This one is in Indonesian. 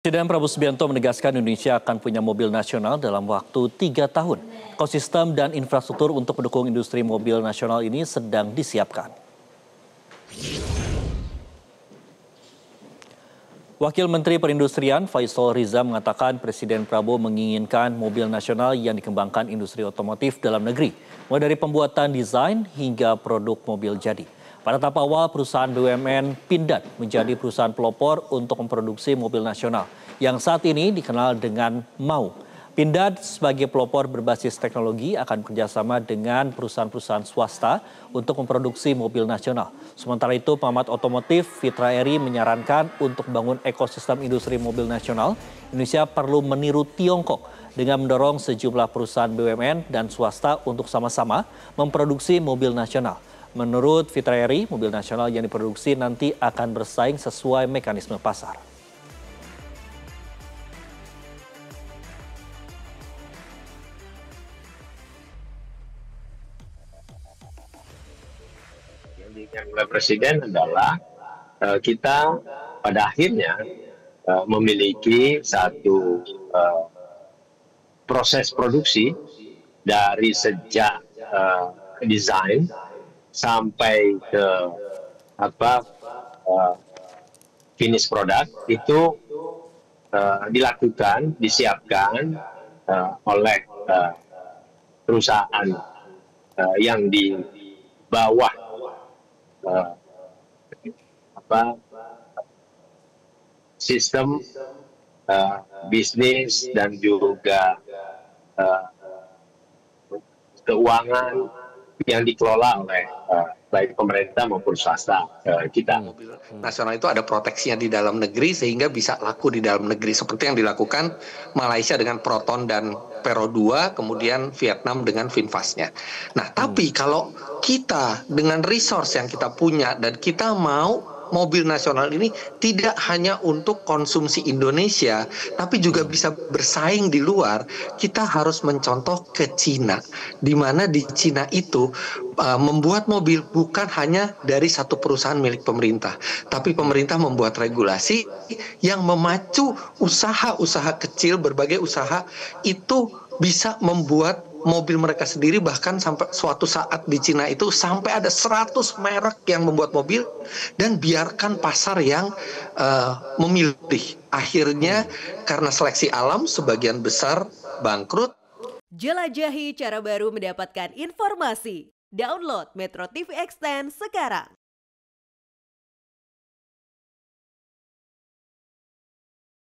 Presiden Prabowo Subianto menegaskan Indonesia akan punya mobil nasional dalam waktu 3 tahun. Ekosistem dan infrastruktur untuk mendukung industri mobil nasional ini sedang disiapkan. Wakil Menteri Perindustrian Faisal Riza mengatakan Presiden Prabowo menginginkan mobil nasional yang dikembangkan industri otomotif dalam negeri, mulai dari pembuatan desain hingga produk mobil jadi. Pada tahap awal, perusahaan BUMN Pindad menjadi perusahaan pelopor untuk memproduksi mobil nasional yang saat ini dikenal dengan MAU. Pindad sebagai pelopor berbasis teknologi akan bekerjasama dengan perusahaan-perusahaan swasta untuk memproduksi mobil nasional. Sementara itu, pengamat otomotif Fitra Eri menyarankan untuk membangun ekosistem industri mobil nasional, Indonesia perlu meniru Tiongkok dengan mendorong sejumlah perusahaan BUMN dan swasta untuk sama-sama memproduksi mobil nasional. Menurut Fitra Eri, mobil nasional yang diproduksi nanti akan bersaing sesuai mekanisme pasar. Yang diinginkan oleh Presiden adalah kita pada akhirnya memiliki satu proses produksi dari sejak desain sampai ke finish product itu dilakukan, disiapkan oleh perusahaan yang di bawah sistem bisnis dan juga keuangan yang dikelola oleh baik pemerintah maupun swasta kita. Mobil nasional itu ada proteksinya di dalam negeri sehingga bisa laku di dalam negeri seperti yang dilakukan Malaysia dengan Proton dan Pero 2, kemudian Vietnam dengan VinFast-nya. Nah, tapi kalau kita dengan resource yang kita punya dan kita mau mobil nasional ini tidak hanya untuk konsumsi Indonesia, tapi juga bisa bersaing di luar, kita harus mencontoh ke Cina. Di mana di Cina itu membuat mobil bukan hanya dari satu perusahaan milik pemerintah, tapi pemerintah membuat regulasi yang memacu usaha-usaha kecil, berbagai usaha itu bisa membuat mobil mereka sendiri, bahkan sampai suatu saat di Cina itu sampai ada 100 merek yang membuat mobil dan biarkan pasar yang memilih. Akhirnya karena seleksi alam sebagian besar bangkrut. Jelajahi cara baru mendapatkan informasi. Download Metro TV Extend sekarang.